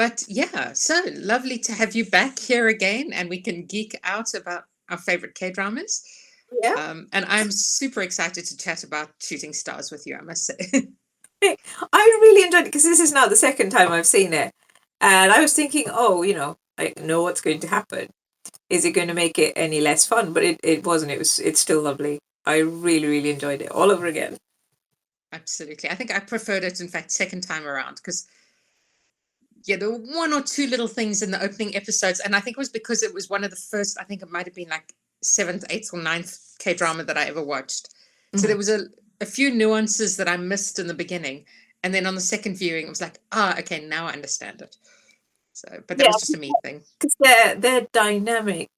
But yeah, so lovely to have you back here again, and we can geek out about our favorite K dramas. Yeah. And I'm super excited to chat about Shooting Stars with you, I must say. I really enjoyed it because this is now the second time I've seen it. And I was thinking, oh, I know what's going to happen. Is it going to make it any less fun? But it wasn't. It's still lovely. I really, really enjoyed it all over again. Absolutely. I think I preferred it, in fact, second time around because, yeah, there were one or two little things in the opening episodes. And I think it was because it was one of the first, I think it might have been like seventh, eighth, or ninth K drama that I ever watched. So Mhm. there was a few nuances that I missed in the beginning. And then on the second viewing, it was like, okay, now I understand it. So, but that Yeah, was just a me thing. because their dynamic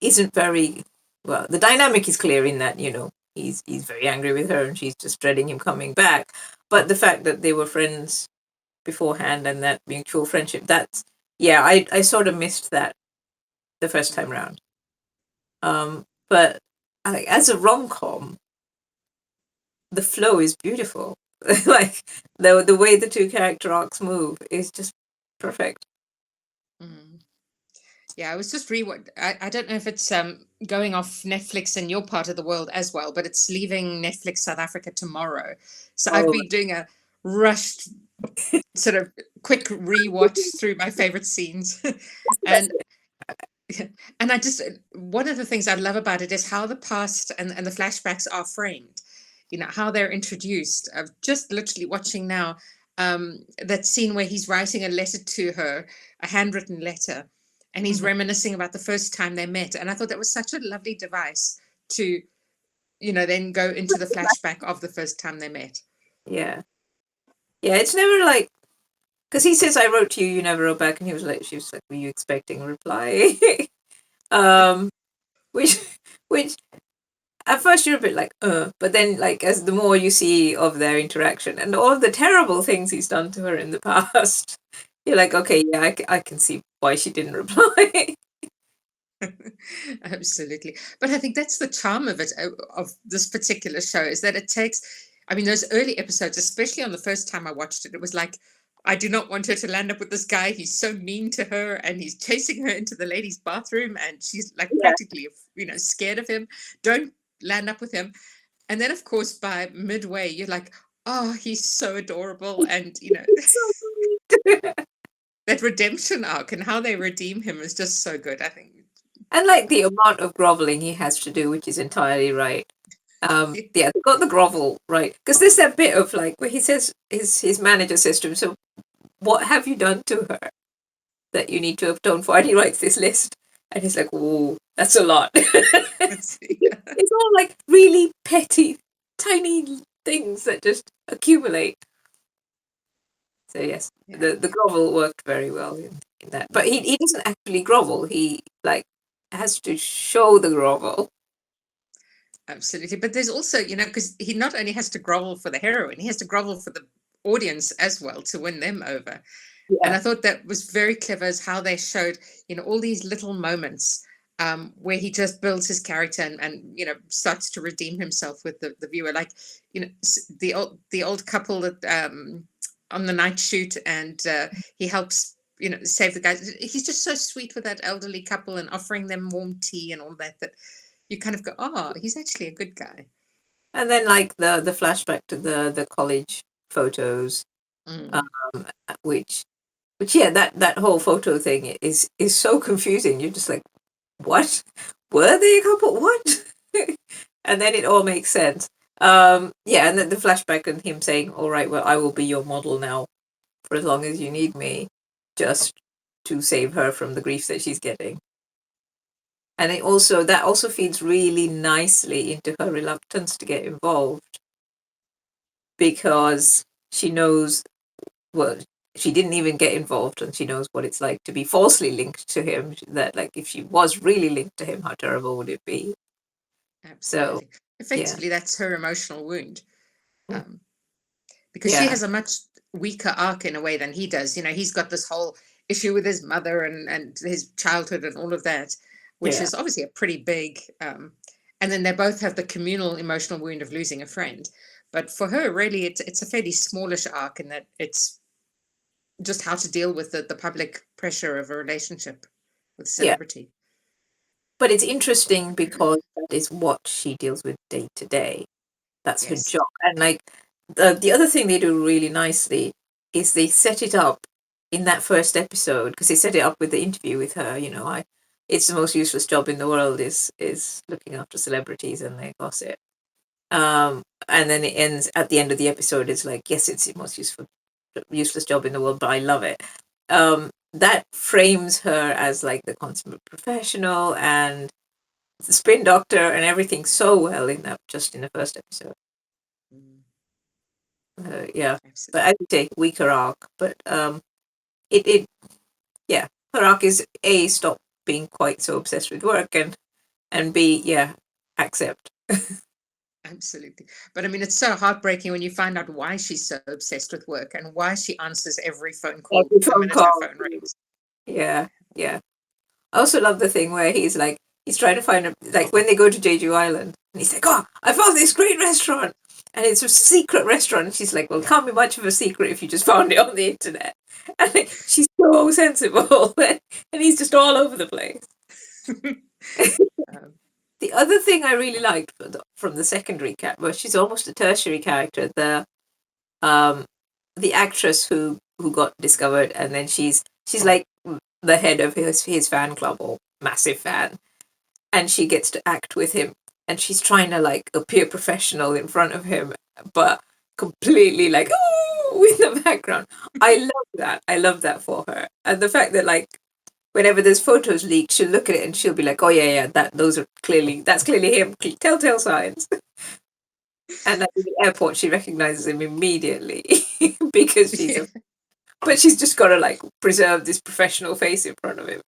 isn't very well. The dynamic is clear in that he's very angry with her and she's just dreading him coming back. But the fact that they were friends beforehand and that mutual friendship, that's yeah, I sort of missed that the first time round. But as a rom com, the flow is beautiful. Like the way the two character arcs move is just perfect. Mm. Yeah, I was just I don't know if it's going off Netflix in your part of the world as well, but it's leaving Netflix South Africa tomorrow. So I've Oh, been doing a rushed sort of quick rewatch through my favorite scenes. and and I just one of the things I love about it is how the past and the flashbacks are framed. You know, how they're introduced. I'm just literally watching now that scene where he's writing a letter to her, a handwritten letter, and he's mhm. reminiscing about the first time they met. And I thought that was such a lovely device to, then go into the flashback of the first time they met. Yeah, yeah. It's never like because he says, "I wrote to you, you never wrote back," and she was like, "Were you expecting a reply?" um, which, which at first you're a bit like, but then like as the more you see of their interaction and all of the terrible things he's done to her in the past, you're like, okay, yeah, I can see why she didn't reply. Absolutely. But I think that's the charm of it, of this particular show, is that it takes, I mean, those early episodes, especially on the first time I watched it, it was like, I do not want her to land up with this guy. He's so mean to her and he's chasing her into the ladies' bathroom and she's like Yeah, practically, scared of him. Don't land up with him. And then, of course, by midway, you're like, oh, he's so adorable. And, it's so sweet. that redemption arc and how they redeem him is just so good, I think. And like the amount of groveling he has to do, which is entirely right. Yeah, they got the grovel right because there's that bit of like where he says his manager says to him, "So what have you done to her that you need to atone for?" And he writes this list, and he's like, "Oh, that's a lot." It's, It's all like really petty, tiny things that just accumulate. So yes, yeah. the grovel worked very well in that. But he doesn't actually grovel. He like has to show the grovel. Absolutely. But there's also, because he not only has to grovel for the heroine, he has to grovel for the audience as well to win them over. And Yeah, I thought that was very clever as how they showed, all these little moments where he just builds his character and starts to redeem himself with the viewer. Like, the old couple that on the night shoot and he helps, save the guys. He's just so sweet with that elderly couple and offering them warm tea and all that you kind of go, oh, he's actually a good guy. and then like the flashback to the college photos, Mm. um, which yeah, that whole photo thing is so confusing. You're just like, what were they a couple? What? And then it all makes sense. Yeah, and then the flashback and him saying, "All right, well, I will be your model now for as long as you need me, just to save her from the grief that she's getting." And that also feeds really nicely into her reluctance to get involved because she knows, well, she didn't even get involved and she knows what it's like to be falsely linked to him. That like if she was really linked to him, how terrible would it be? So Absolutely. yeah. Effectively, that's her emotional wound. Mm. Um, because she Yeah. has a much weaker arc in a way than he does. He's got this whole issue with his mother and his childhood and all of that, which Yeah. is obviously a pretty big. And then they both have the communal emotional wound of losing a friend. But for her, really, it's a fairly smallish arc in that it's just how to deal with the public pressure of a relationship with Yeah. celebrity. But it's interesting because that is what she deals with day to day. That's her Yes. job. And like the other thing they do really nicely is they set it up in that first episode, because they set it up with the interview with her. It's the most useless job in the world is looking after celebrities and their gossip. And then it ends at the end of the episode. It's like, yes, it's the most useless job in the world, but I love it. That frames her as like the consummate professional and the spin doctor and everything so well in that, just in the first episode. Mm, Yeah, but absolutely. as you say, weaker arc. But it yeah, her arc is A, stop being quite so obsessed with work, and B, yeah, accept. Absolutely. But I mean, it's so heartbreaking when you find out why she's so obsessed with work and why she answers every phone call Every the phone minute her call. phone rings. Yeah, yeah. I also love the thing where he's trying to find a, like, when they go to Jeju Island, and he's like, "Oh, I found this great restaurant, and it's a secret restaurant." And she's like, "Well, it can't be much of a secret if you just found it on the internet." And like, she's so sensible, and he's just all over the place. um, The other thing I really liked from the secondary cat, well, she's almost a tertiary character. Um the actress who got discovered, and then she's like the head of his fan club, or massive fan, and she gets to act with him, and she's trying to like appear professional in front of him, but completely like, oh, in the background. I love that for her, and the fact that like whenever there's photos leaked, she'll look at it and she'll be like, oh yeah, yeah, that's clearly him, telltale signs. And at the airport she recognizes him immediately because yeah. but she's just got to like preserve this professional face in front of him.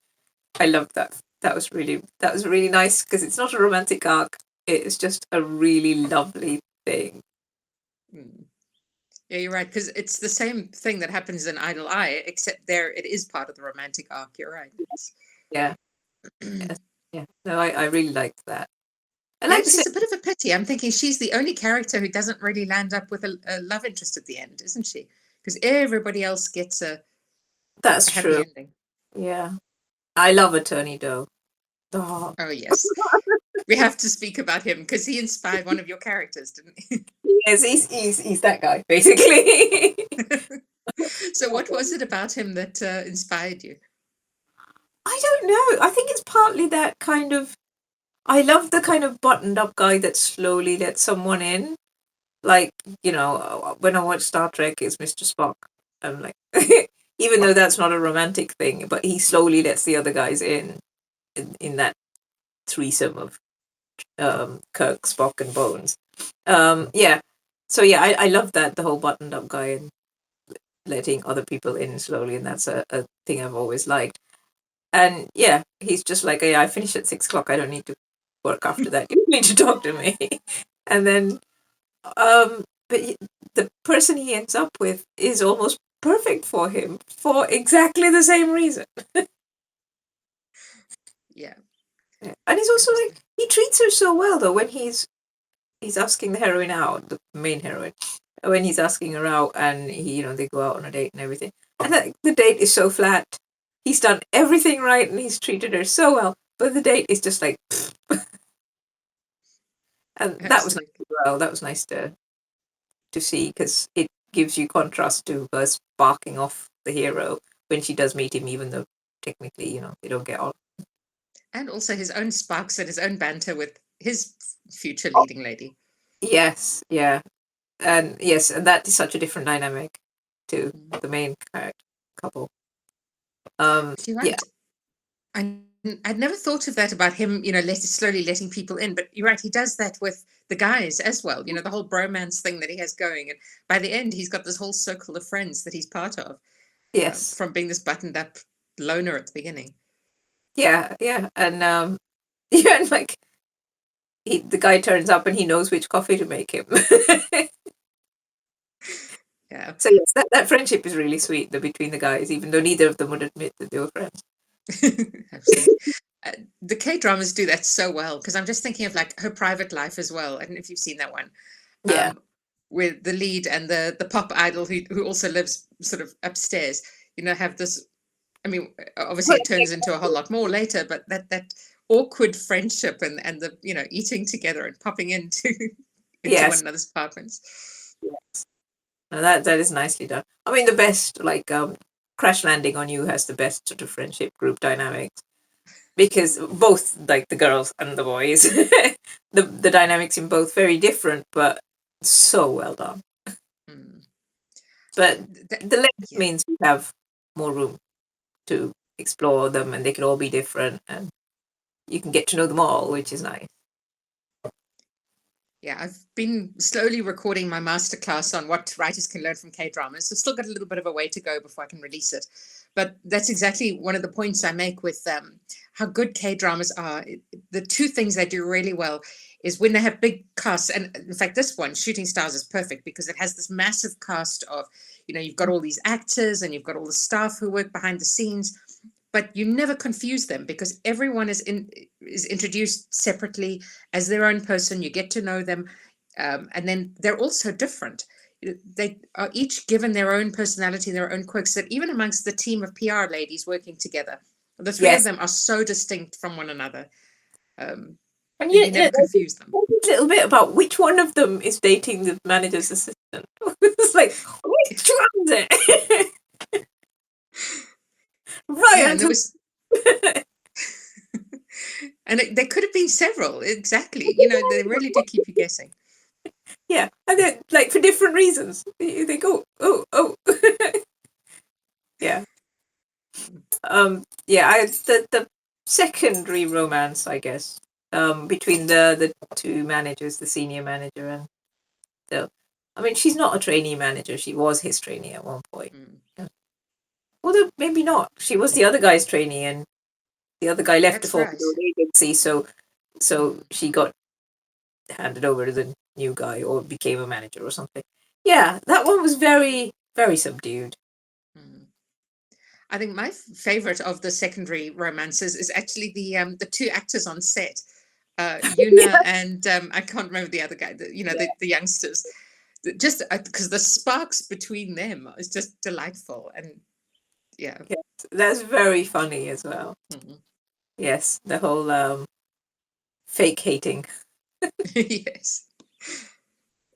I loved that. That was really nice, because it's not a romantic arc. It's just a really lovely thing. Mm. Yeah, you're right. Because it's the same thing that happens in Idle Eye, except there it is part of the romantic arc. You're right. Yeah, yes, yeah. No, I really liked that. I Yeah, like the actually, same. it's a bit of a pity. I'm thinking she's the only character who doesn't really land up with a love interest at the end, isn't she? Because everybody else gets That's a happy true. ending. Yeah, I love Attorney Doe. Oh, Oh, yes. We have to speak about him because he inspired one of your characters, didn't he? yes, he's that guy basically. So, what was it about him that inspired you? I don't know. I think it's partly that kind of. I love the kind of buttoned up guy that slowly lets someone in. Like, when I watch Star Trek, it's Mr. Spock. I'm like, even though that's not a romantic thing, but he slowly lets the other guys in that threesome of Kirk, Spock, and Bones. Yeah. So yeah, I love that, the whole buttoned up guy and letting other people in slowly, and that's a thing I've always liked. And yeah, he's just like, yeah, I finish at 6 o'clock. I don't need to work after that. You need to talk to me. And then, but the person he ends up with is almost perfect for him for exactly the same reason. Yeah, Yeah. And he's also like, absolutely. he treats her so well though, when he's asking the heroine out, the main heroine, when he's asking her out, and they go out on a date and everything, and the date is so flat. He's done everything right and he's treated her so well, but the date is just like, and that was nice Absolutely. as well. That was nice to see, because it gives you contrast to her sparking off the hero when she does meet him, even though technically, they don't get on. And also his own sparks and his own banter with his future leading lady. Yes, yeah, and yes, and that is such a different dynamic to Mm. the main character couple. But you're Yeah, right. I, I'd never thought of that about him, slowly letting people in. But you're right, he does that with the guys as well. The whole bromance thing that he has going. And by the end, he's got this whole circle of friends that he's part of yes, from being this buttoned up loner at the beginning. yeah, yeah, and yeah, and like the guy turns up and he knows which coffee to make him. Yeah. So yes, that friendship is really sweet, between the guys, even though neither of them would admit that they were friends. Absolutely. The K dramas do that so well because I'm just thinking of like her private life as well. I don't know if you've seen that one. Yeah, Um, with the lead and the pop idol who also lives sort of upstairs. have this. I mean, obviously Well, it turns into a whole lot more later, but that awkward friendship and the eating together and popping into one yes, another's apartments. no, that is nicely done. I mean, the best like Crash Landing on You has the best sort of friendship group dynamics because both like the girls and the boys, the dynamics in both very different, but so well done. Mm. But That, the length yeah. means we have more room to explore them, and they can all be different, and you can get to know them all, which is nice. Yeah, I've been slowly recording my masterclass on what writers can learn from K-dramas. So I've still got a little bit of a way to go before I can release it. But that's exactly one of the points I make with how good K-dramas are. The two things they do really well is when they have big casts. And in fact, this one, Shooting Stars, is perfect because it has this massive cast of, you've got all these actors and you've got all the staff who work behind the scenes, but you never confuse them because everyone is introduced separately as their own person. You get to know them, and then they're also different. They are each given their own personality, their own quirks. That even amongst the team of PR ladies working together, the three of Yes, them are so distinct from one another. and You yet never confuse them. a little bit about which one of them is dating the manager's assistant. It's like which one is it? Right Yeah, and there until was, and there could have been several. Exactly, they really do keep you guessing. yeah, and then like for different reasons. You think, oh, yeah, yeah. The secondary romance, I guess, between the two managers, the senior manager and the. I mean, she's not a trainee manager. She was his trainee at one point. Mm, Yeah. Although maybe not. She was the other guy's trainee, and the other guy left to that's form right. his own agency. So Mm, she got handed over to the new guy or became a manager or something. Yeah, that one was very, very subdued. mm. I think my favorite of the secondary romances is actually the two actors on set, Yuna Yeah. and I can't remember the other guy. The youngsters. Just because the sparks between them is just delightful, and yeah. Yes, that's very funny as well. Mhm. Yes, the whole fake hating. Yes.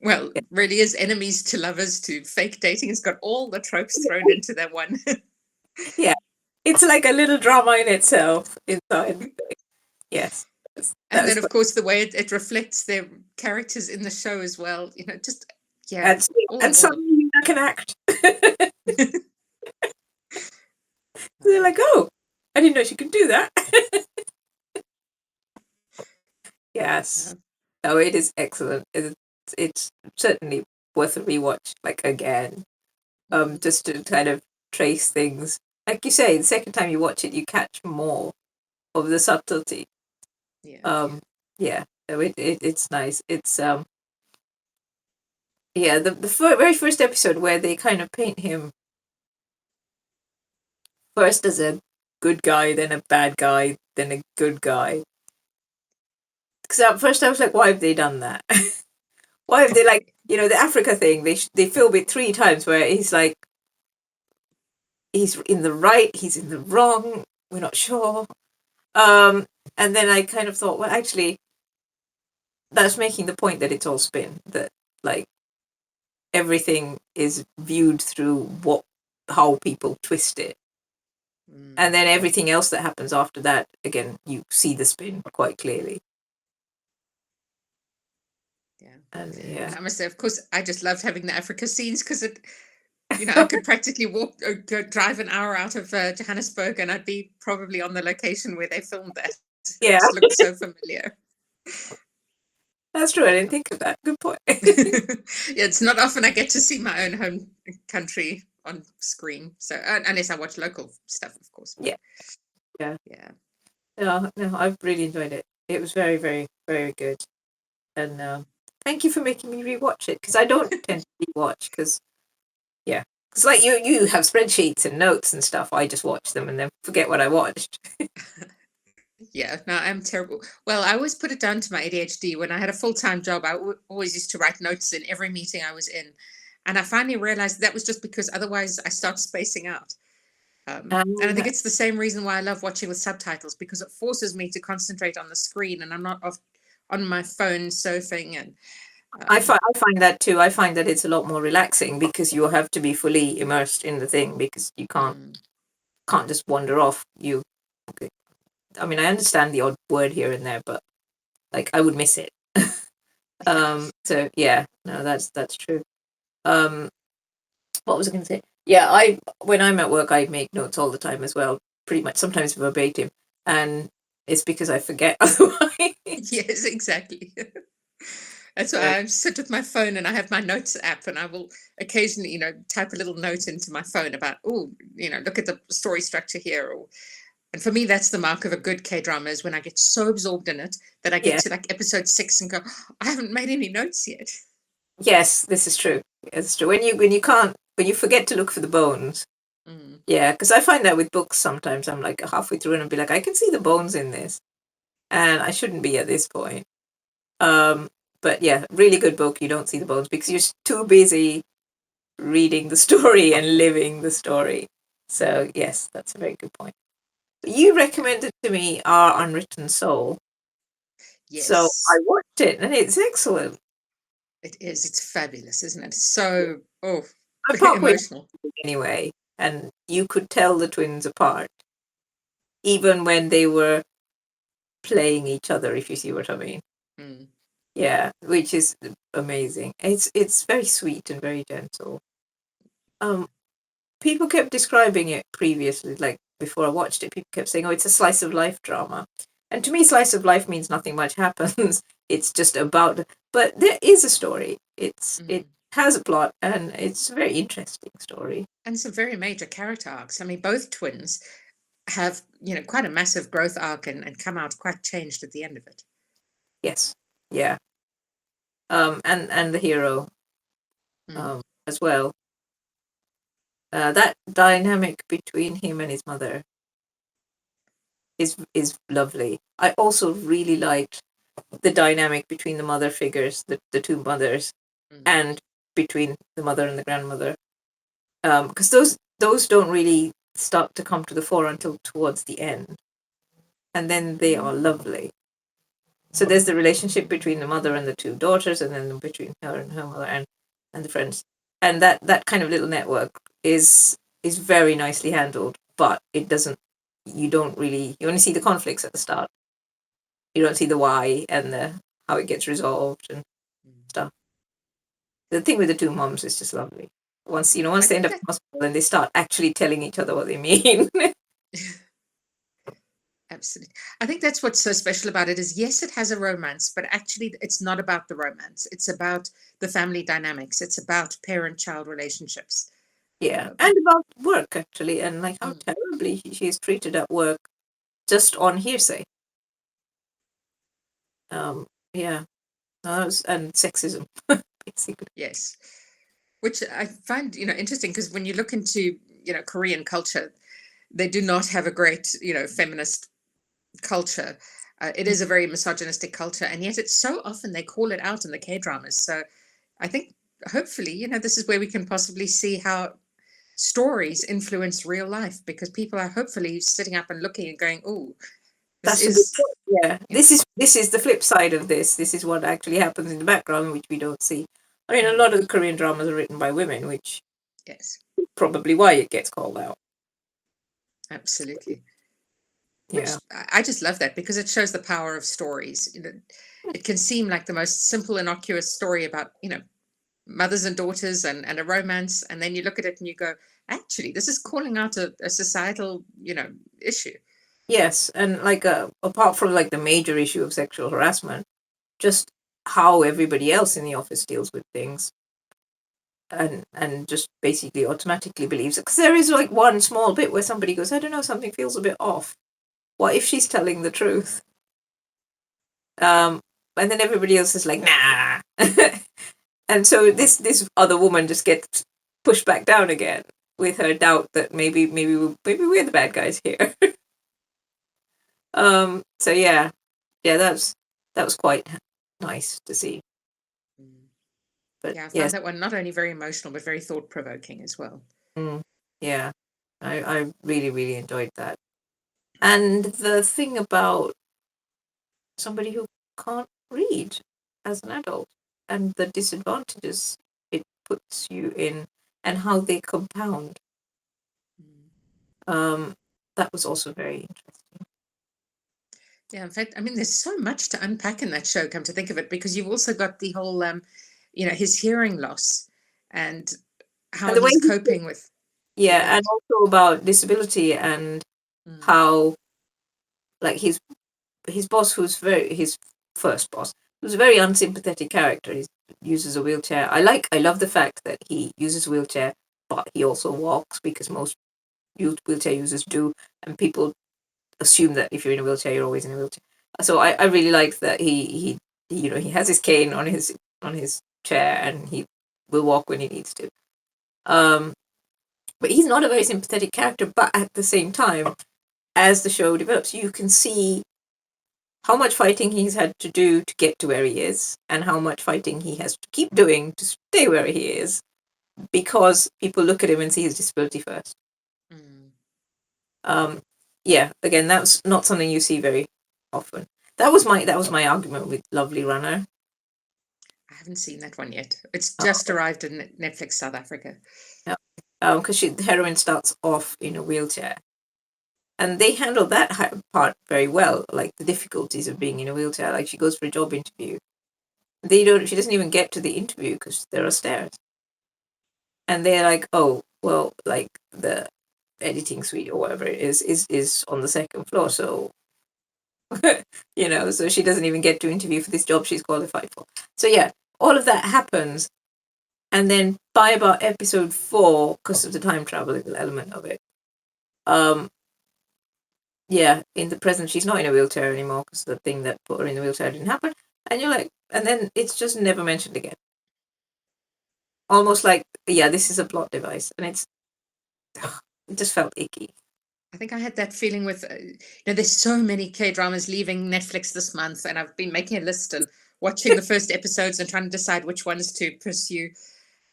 Well, Yeah. really is enemies to lovers to fake dating. It's got all the tropes thrown into that one. Yeah, it's like a little drama in itself inside. Yes, that And was then, of fun. course, the way it reflects their characters in the show as well. Just, yeah, And, all and in all. suddenly I can act. They're like, oh, I didn't know she could do that. Yes. Uh, No, it is excellent. It's certainly worth a rewatch, like again, mm, just to kind of trace things. Like you say, the second time you watch it, you catch more of the subtlety. yeah. Yeah, so it's nice. It's yeah, the very first episode where they kind of paint him first as a good guy, then a bad guy, then a good guy. Because at first I was like, why have they done that? Why have they like the Africa thing? They film it 3 times where he's like he's in the right, he's in the wrong. We're not sure. And then I kind of thought, well, actually, that's making the point that it's all spin. That like everything is viewed through how people twist it, and Mm, then everything else that happens after that, again, you see the spin quite clearly. yeah. And yeah, And I must say, of course, I just loved having the Africa scenes because I could practically drive an hour out of Johannesburg and I'd be probably on the location where they filmed that. It yeah, just looked so familiar. that's true. I didn't think of that. Good point. Yeah, it's not often I get to see my own home country on screen. So unless I watch local stuff, of course. But Yeah, yeah. yeah. No, no, I've really enjoyed it. It was very, very, very good. And thank you for making me rewatch it because I don't tend to rewatch because yeah, because like you have spreadsheets and notes and stuff. I just watch them and then forget what I watched. Yeah, no, I'm terrible. Well, I always put it down to my ADHD. When I had a full-time job, I always used to write notes in every meeting I was in. And I finally realized that was just because otherwise I start spacing out. And I think Um, it's the same reason why I love watching with subtitles, because it forces me to concentrate on the screen and I'm not off on my phone surfing. And I find that too. I find that it's a lot more relaxing because you have to be fully immersed in the thing because you mm, can't just wander off. I mean, I understand the odd word here and there, but like I would miss it. So yeah, no, that's true. Um, what was I going to say? Yeah, I when I'm at work, I make notes all the time as well, pretty much sometimes verbatim, and it's because I forget otherwise. yes, exactly. That's So why I sit with my phone and I have my notes app, and I will occasionally, type a little note into my phone about, oh, look at the story structure here. And for me, that's the mark of a good K drama, is when I get so absorbed in it that I get yeah, to like episode 6 and go, I haven't made any notes yet. yes, this is true. It's true. When you forget to look for the bones. Mm, Yeah, because I find that with books sometimes I'm like halfway through and I'll be like, I can see the bones in this, and I shouldn't be at this point. Um, but yeah, really good book. You don't see the bones because you're too busy reading the story and living the story. So mm, yes, that's a very good point. You yeah. recommended to me Our Unwritten Soul, so I Yes, watched it and it's excellent. it is. It's fabulous, isn't it? So, oh, I'm partway emotional. anyway, and you could tell the twins apart even when they were playing each other, if you see what I mean. Mm, Yeah, which is amazing. It's very sweet and very gentle. Um, People kept describing it previously, like before I watched it. People kept saying, "Oh, it's a slice of life drama," and to me, slice of life means nothing much happens. It's just about, but there is a story. It mm. has a plot, and it's a very interesting story. And some very major character arcs. I mean, both twins have, quite a massive growth arc and come out quite changed at the end of it. Yes, yeah. And the hero, Mm, as well. That dynamic between him and his mother is lovely. I also really liked the dynamic between the mother figures, the two mothers, mm, and between the mother and the grandmother, because those don't really start to come to the fore until towards the end, and then they are lovely. So there's the relationship between the mother and the two daughters, and then between her and her mother and the friends, and that kind of little network is very nicely handled. But it doesn't. You only see the conflicts at the start. You don't see the why and the how it gets resolved and mm. stuff. The thing with the two moms is just lovely. Once I they end think up that in hospital and they start actually telling each other what they mean. absolutely. I think that's what's so special about it is, yes, it has a romance, but actually it's not about the romance. It's about the family dynamics. It's about parent-child relationships. Yeah, Um, and about work actually, and like how mm, terribly she is treated at work just on hearsay. Um, yeah, and sexism basically. yes. Which I find, interesting, because when you look into, Korean culture, they do not have a great, feminist culture. It is a very misogynistic culture, and yet it's so often they call it out in the K dramas. So I think hopefully, this is where we can possibly see how stories influence real life, because people are hopefully sitting up and looking and going, "Oh, this That's a good is, point. Yeah, you know, this is the flip side of this. This is what actually happens in the background, which we don't see. I mean, a mm, lot of the Korean dramas are written by women, which yes, is probably why it gets called out. absolutely." Yeah. Which I just love that, because it shows the power of stories. It can seem like the most simple, innocuous story about, mothers and daughters and a romance, and then you look at it and you go, actually, this is calling out a societal, issue. Yes, and like apart from like the major issue of sexual harassment, just how everybody else in the office deals with things, and just basically automatically believes it. Because there is like one small bit where somebody goes, I don't know, something feels a bit off. What if she's telling the truth? Um, and then everybody else is like, nah. And so this other woman just gets pushed back down again with her doubt that maybe we're the bad guys here. So yeah, that was quite nice to see. Mm. But Yeah, I found yes, that one not only very emotional, but very thought provoking as well. mm, yeah. I really, really enjoyed that. And the thing about somebody who can't read as an adult and the disadvantages it puts you in and how they compound. Um, that was also very interesting. Yeah, in fact, I mean, there's so much to unpack in that show, come to think of it, because you've also got the whole, his hearing loss and how And the way he's he, coping with and that. also about disability and Mm. how, like, his boss, who's his first boss, who's a very unsympathetic character. He uses a wheelchair. I love the fact that he uses a wheelchair, but he also walks, because most wheelchair users do, and people assume that if you're in a wheelchair, you're always in a wheelchair. So I really like that he has his cane on his chair, and he will walk when he needs to. Um, but he's not a very sympathetic character. But at the same time, as the show develops, you can see how much fighting he's had to do to get to where he is, and how much fighting he has to keep doing to stay where he is, because people look at him and see his disability first. Mm. Yeah, again, that's not something you see very often. That was my argument with Lovely Runner. I haven't seen that one yet. It's just arrived in Netflix South Africa. Yeah, because the heroine starts off in a wheelchair, and they handle that part very well, like the difficulties of being in a wheelchair. Like, she goes for a job interview, she doesn't even get to the interview because there are stairs, and they're like, oh well, like the editing suite or whatever it is on the second floor, so so she doesn't even get to interview for this job she's qualified for. So yeah, all of that happens, and then by about episode 4, because of the time travel element of it, um yeah, in the present she's not in a wheelchair anymore, because the thing that put her in the wheelchair didn't happen, and you're like, and then it's just never mentioned again, almost like, yeah, this is a plot device, and it just felt icky. I think I had that feeling with, there's so many K dramas leaving Netflix this month, and I've been making a list and watching the first episodes and trying to decide which ones to pursue.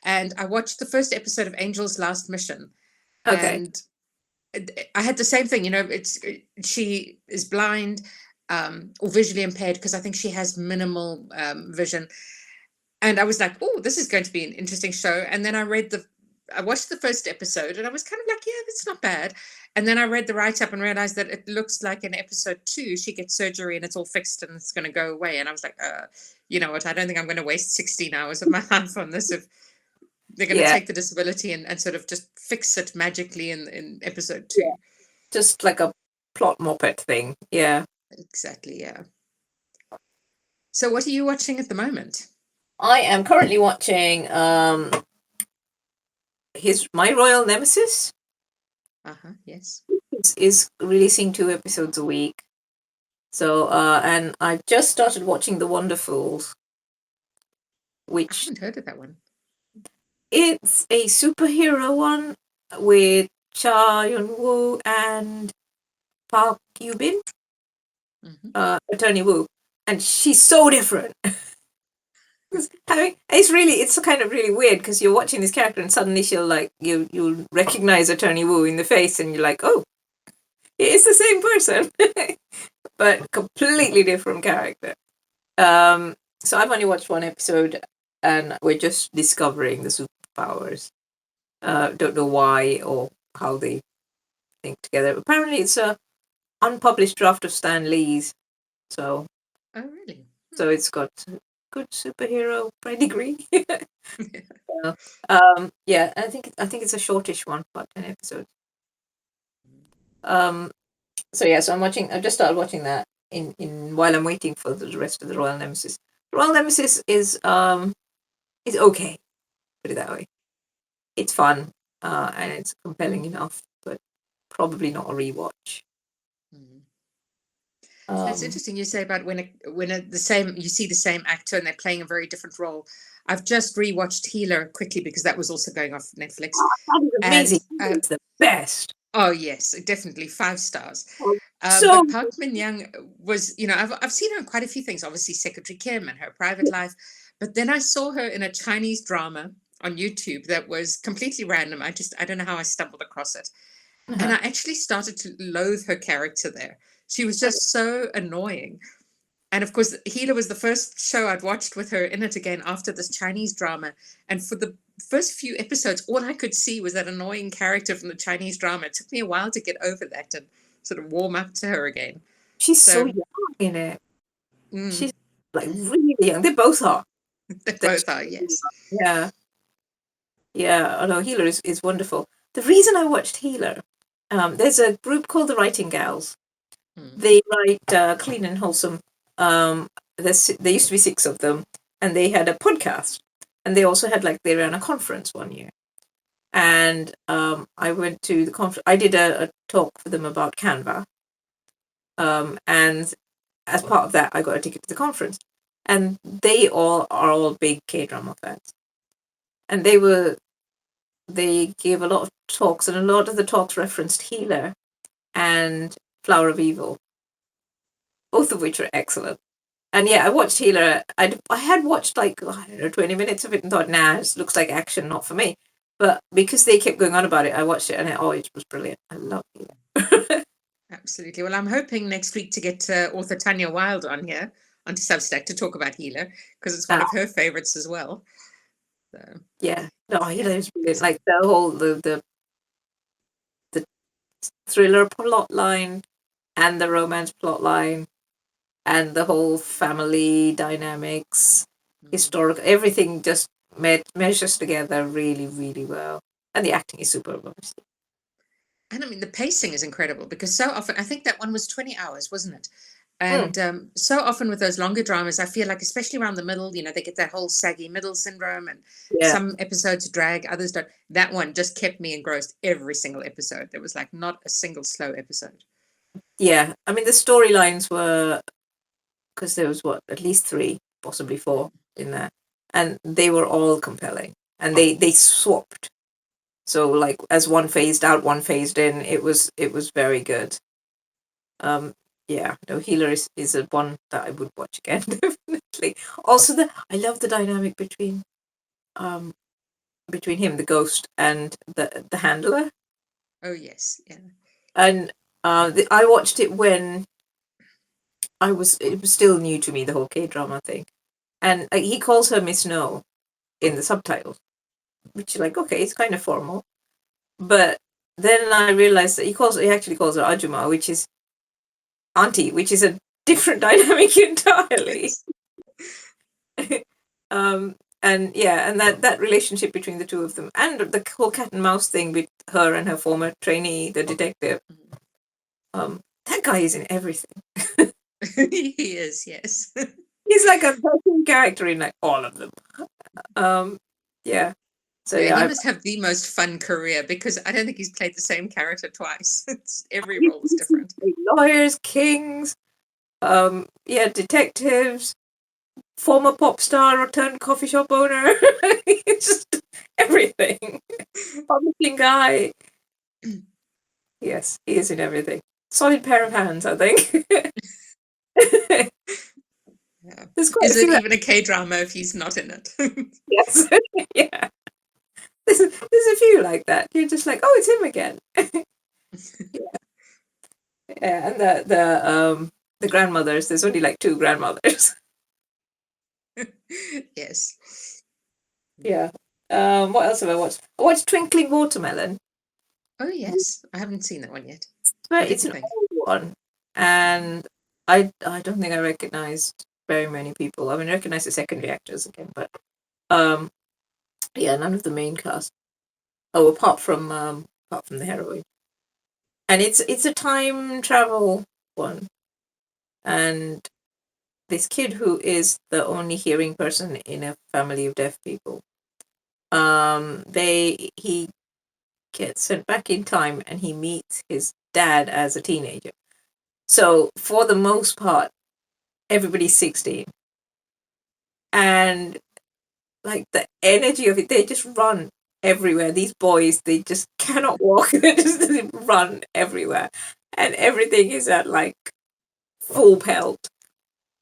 And I watched the first episode of Angel's Last Mission, Okay. and I had the same thing. It's she is blind, or visually impaired, because I think she has minimal vision, and I was like, oh, this is going to be an interesting show. And then I watched the first episode, and I was kind of like, yeah, that's not bad. And then I read the write up and realized that it looks like in episode 2 she gets surgery and it's all fixed and it's going to go away. And I was like, you know what? I don't think I'm going to waste 16 hours of my life on this if they're going to Yeah, take the disability and sort of just fix it magically in episode 2. just like a plot moped thing. Yeah. Exactly. Yeah. So what are you watching at the moment? I am currently watching his My Royal Nemesis. Yes. Is releasing 2 episodes a week. So and I've just started watching The Wonderfuls, I which haven't heard of that one. it's a superhero one with Cha Yun Woo and Park Yu Bin, Attorney Woo, and she's so different. It's kind of really weird, because you're watching this character and suddenly she'll, like, you'll recognize Attorney Woo in the face, and you're like, oh, it's the same person, but completely different character. So I've only watched 1 episode, and we're just discovering the superpowers. Don't know why or how they think together. Apparently, it's a unpublished draft of Stan Lee's, so Oh, really? it's got good superhero pedigree. So, yeah, I think it's a shortish one, about 10 episodes. Um, so yeah, so I've just started watching that in while I'm waiting for the rest of the Royal Nemesis. The Royal Nemesis is okay, put it that way. It's fun, and it's compelling enough, but probably not a rewatch. Mm. That's Um, interesting. You say about the same you see the same actor and they're playing a very different role. I've just rewatched Healer quickly because that was also going off Netflix, that is amazing. and It's the best. oh yes, definitely 5 stars. Oh, But so Park Min Young was, I've seen her in quite a few things. Obviously, Secretary Kim and her private life, but then I saw her in a Chinese drama on YouTube that was completely random. I don't know how I stumbled across it, And I Uh-huh. actually started to loathe her character there. She was just so annoying. And of course, Healer was the first show I'd watched with her in it again after this Chinese drama. And for the first few episodes, all I could see was that annoying character from the Chinese drama. It took me a while to get over that and sort of warm up to her again. She's so So, young in it. mm, She's like really young. They both are. they They're both are, really yes. young. Yeah. Yeah. Oh no, Healer is wonderful. The reason I watched Healer, there's a group called the Writing Gals. Mm, They write clean and wholesome. Um, there used to be 6 of them, and they had a podcast, and they also had like they ran a conference one year. And I went to the conference. I did a talk for them about Canva, and as part of that, I got a ticket to the conference. And they all are all big K drama fans, and they gave a lot of talks, and a lot of the talks referenced Healer and Flower of Evil, both of which are excellent. And yeah, I watched Healer. I had watched like I don't know 20 minutes of it and thought, nah, it looks like action, not for me. But because they kept going on about it, I watched it and it was brilliant. I love Healer. absolutely. Well, I'm hoping next week to get author Tanya Wilde on here, onto Substack, to talk about Healer, because it's one Ah, of her favorites as well. So, yeah, no, yeah, Healer is brilliant. excellent. Like the whole the thriller plot line and the romance plot line and the whole family dynamics, Mm. historical, everything just measures together really, really well. And the acting is superb, obviously. And I mean, the pacing is incredible because so often, I think that one was 20 hours, wasn't it? Mm, And so often with those longer dramas, I feel like, especially around the middle, they get that whole saggy middle syndrome, and yeah, some episodes drag, others don't. That one just kept me engrossed every single episode. There was like not a single slow episode. yeah. I mean, the storylines were because there was what at least 3, possibly 4 in there, and they were all compelling, and they swapped. So like as one phased out, one phased in. It was very good. Um, yeah, no, Healer is a one that I would watch again definitely. Also, I love the dynamic um between him, the ghost, and the handler, Oh, yes. Yeah. and I watched it when it was still new to me, the whole K drama thing, and like, he calls her Miss No in the subtitles, which is like okay, it's kind of formal, but then I realized that he actually calls her Ajuma, which is auntie, which is a different dynamic entirely. Yes. um, and yeah, and that relationship between the two of them, and the whole cat and mouse thing with her and her former trainee, the detective. Mm. That guy is in everything. He is, yes. He's like a cartoon character in like all of them. Um, yeah. So Yeah, yeah, he must have the most fun career because I don't think he's played the same character twice. Every role was he's different. lawyers, kings, yeah, detectives, former pop star turned coffee shop owner. It's just everything. Publishing guy. Yes, he is in everything. Solid pair of hands, I think. Yeah. There's quite a Is it few. even a K drama if he's not in it? Yes, yeah. There's a few like that. You're just like, oh, it's him again. Yeah, and the grandmothers. There's only like 2 grandmothers. Yes. Yeah. What else have I watched? I watched Twinkling Watermelon. Oh, yes. I haven't seen that one yet. But What did it's you an think? old one, and I don't think I recognized very many people. I mean, I recognize the secondary actors again, but um, yeah, none of the main cast. Oh, apart from the heroine. And it's a time travel one, and this kid who is the only hearing person in a family of deaf people. He gets sent back in time, and he meets his dad as a teenager. So for the most part, everybody's 16, and like the energy of it, they just run everywhere. These boys, they just cannot walk. They just run everywhere, and everything is at like full pelt.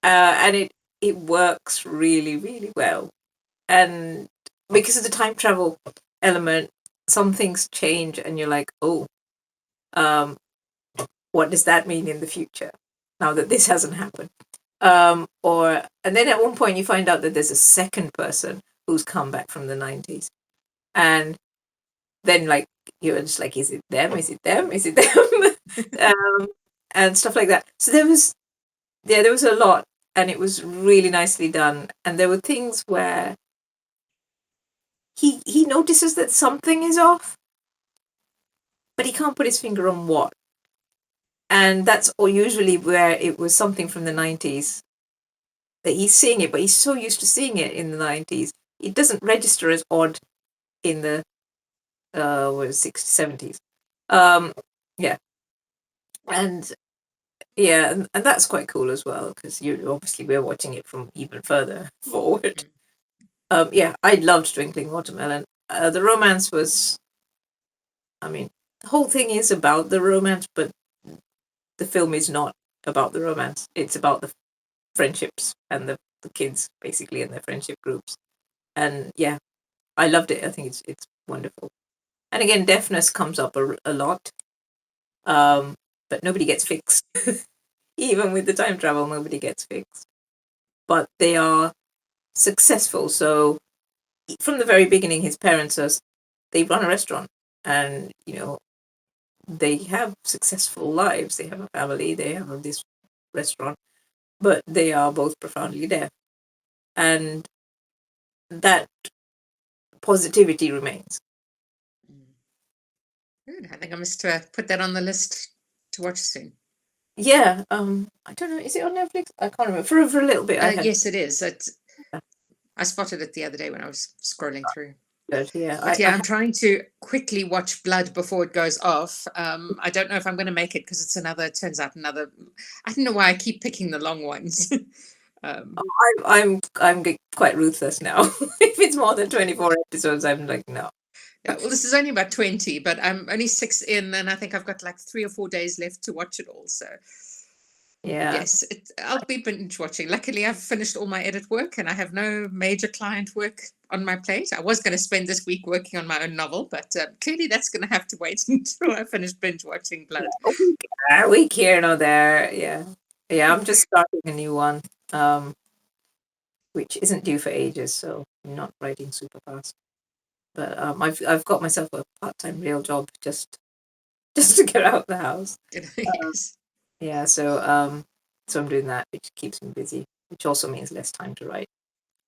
And it works really really well. And because of the time travel element, some things change, and you're like, oh. What does that mean in the future now that this hasn't happened? And then at one point you find out that there's a second person who's come back from the 90s, and then like you're just like, is it them? Is it them? Is it them? And stuff like that. So there was a lot, and it was really nicely done. And there were things where he notices that something is off, but he can't put his finger on what. And that's or usually where it was something from the 90s that he's seeing it, but he's so used to seeing it in the 90s, it doesn't register as odd in the 60s, 70s. Yeah. And yeah, and that's quite cool as well, because you obviously we're watching it from even further forward. Yeah, I loved Twinkling Watermelon. The romance was, I mean, the whole thing is about the romance, but the film is not about the romance. It's about the friendships and the kids basically and their friendship groups. And yeah, I loved it. I think it's wonderful. And again, deafness comes up a lot, but nobody gets fixed. Even with the time travel, nobody gets fixed. But they are successful. So from the very beginning, his parents they run a restaurant, and they have successful lives. They have a family. They have this restaurant, but they are both profoundly deaf, and that positivity remains. Good. I think I must put that on the list to watch soon. Yeah, I don't know. Is it on Netflix? I can't remember. For a little bit, I had. Yes, it is. I spotted it the other day when I was scrolling through. Yeah, but yeah, I'm trying to quickly watch Blood before it goes off. I don't know if I'm going to make it because it's turns out another. I don't know why I keep picking the long ones. I'm quite ruthless now. If it's more than 24 episodes, I'm like, no. Yeah, well, this is only about 20, but I'm only 6 in, and I think I've got like 3 or 4 days left to watch it all. So yeah, yes, I'll be binge watching. Luckily, I've finished all my edit work, and I have no major client work on my plate. I was going to spend this week working on my own novel, but clearly that's going to have to wait until I finish binge watching Blood. A week here, no there. Yeah. I'm just starting a new one, which isn't due for ages, so I'm not writing super fast. But I've got myself a part-time real job just to get out of the house. Yes. Yeah, so I'm doing that, which keeps me busy, which also means less time to write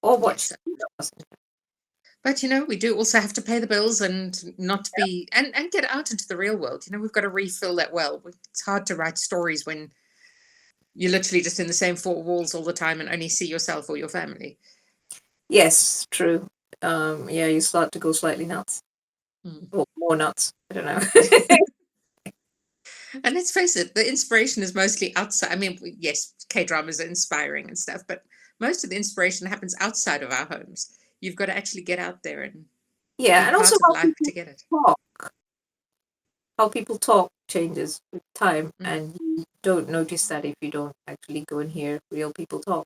or watch. Yes. But we do also have to pay the bills and not be and get out into the real world. We've got to refill that well. It's hard to write stories when you're literally just in the same 4 walls all the time and only see yourself or your family. Yes, true. Yeah, you start to go slightly nuts. Or more nuts. I don't know. And let's face it, the inspiration is mostly outside. I mean, yes, K-dramas are inspiring and stuff, but most of the inspiration happens outside of our homes. You've got to actually get out there and be and also part of life to get it. How people talk changes with time, and you don't notice that if you don't actually go and hear real people talk.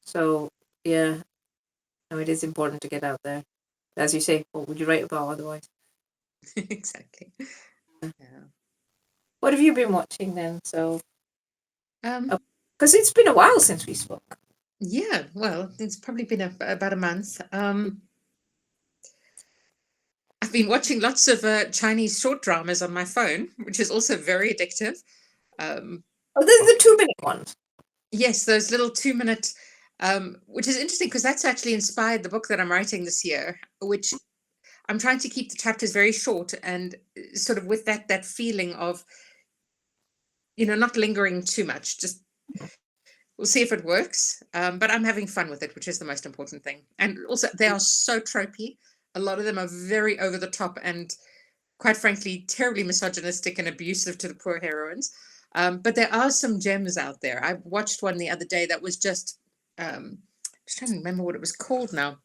So yeah, no, it is important to get out there. As you say, what would you write about otherwise? Exactly. Yeah. What have you been watching then? So, because it's it's been a while since we spoke. Yeah, well, it's probably been about a month. I've been watching lots of Chinese short dramas on my phone, which is also very addictive. There's the 2-minute ones. Yes, those little 2-minute, which is interesting because that's actually inspired the book that I'm writing this year, which I'm trying to keep the chapters very short and sort of with that feeling of, not lingering too much. Just we'll see if it works. But I'm having fun with it, which is the most important thing. And also, they are so tropey. A lot of them are very over the top and, quite frankly, terribly misogynistic and abusive to the poor heroines. But there are some gems out there. I watched one the other day that was just, just trying to remember what it was called now.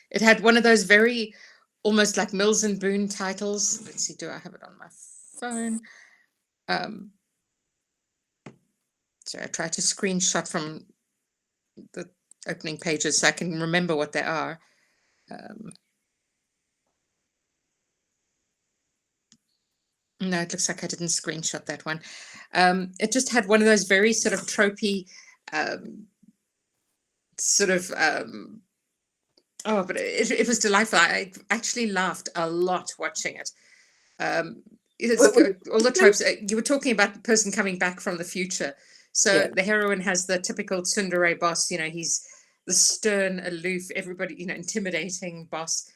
It had one of those very almost like Mills and Boone titles. Let's see, do I have it on my phone? So I tried to screenshot from the opening pages so I can remember what they are. No, it looks like I didn't screenshot that one. It just had one of those very sort of tropey, um, sort of. Oh, but it was delightful. I actually laughed a lot watching it. Um, it's What good. All the tropes. You were talking about the person coming back from the future. So yeah. the heroine has the typical tsundere boss. He's the stern, aloof, everybody, intimidating boss.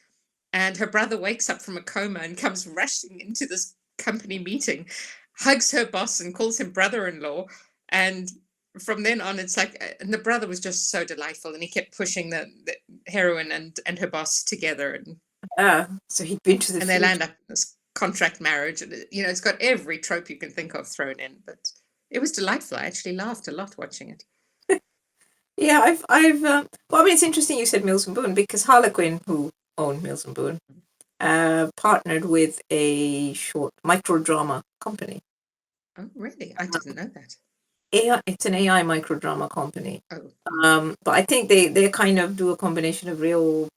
And her brother wakes up from a coma and comes rushing into this company meeting, hugs her boss and calls him brother-in-law. And from then on, it's like, and the brother was just so delightful, and he kept pushing the heroine and her boss together, So he'd been to the and they future. land up in this contract marriage, and it's got every trope you can think of thrown in. But it was delightful. I actually laughed a lot watching it. Yeah, well, I mean, it's interesting you said Mills and Boon because Harlequin, who owned Mills and Boon, partnered with a short microdrama company. Oh, really? I didn't know that. It's an AI microdrama company. Oh, But I think they kind of do a combination of real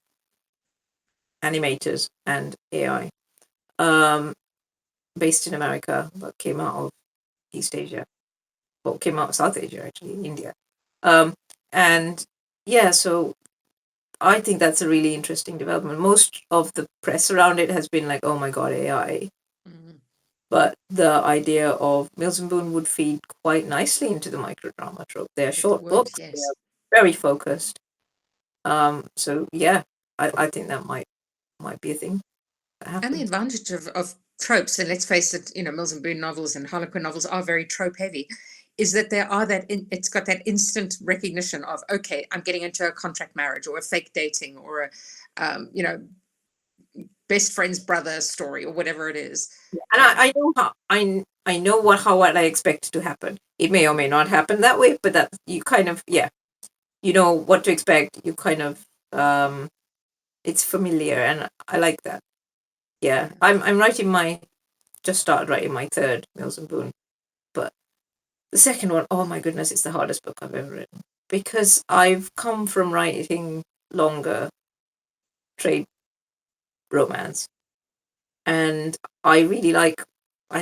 animators and AI. Based in America, but came out of East Asia. Well, came out of South Asia, actually, India. Um, and yeah, so I think that's a really interesting development. Most of the press around it has been like, oh my God, AI. mm, But the idea of Mills and Boon would feed quite nicely into the microdrama trope. They're it short would, books, they're yes. very focused. So yeah, I think that might be a thing that And the happens. advantage of tropes, and let's face it, Mills and Boon novels and Harlequin novels are very trope heavy, is that there are it's got that instant recognition of, okay, I'm getting into a contract marriage or a fake dating or a, best friend's brother story or whatever it is. And I know I know what I expect to happen. It may or may not happen that way, but that you kind of you know what to expect. You kind of it's familiar, and I like that. Yeah, Yeah. I'm writing my just started writing my third Mills and Boon, but the second one, oh my goodness, it's the hardest book I've ever written because I've come from writing longer trade romance, and I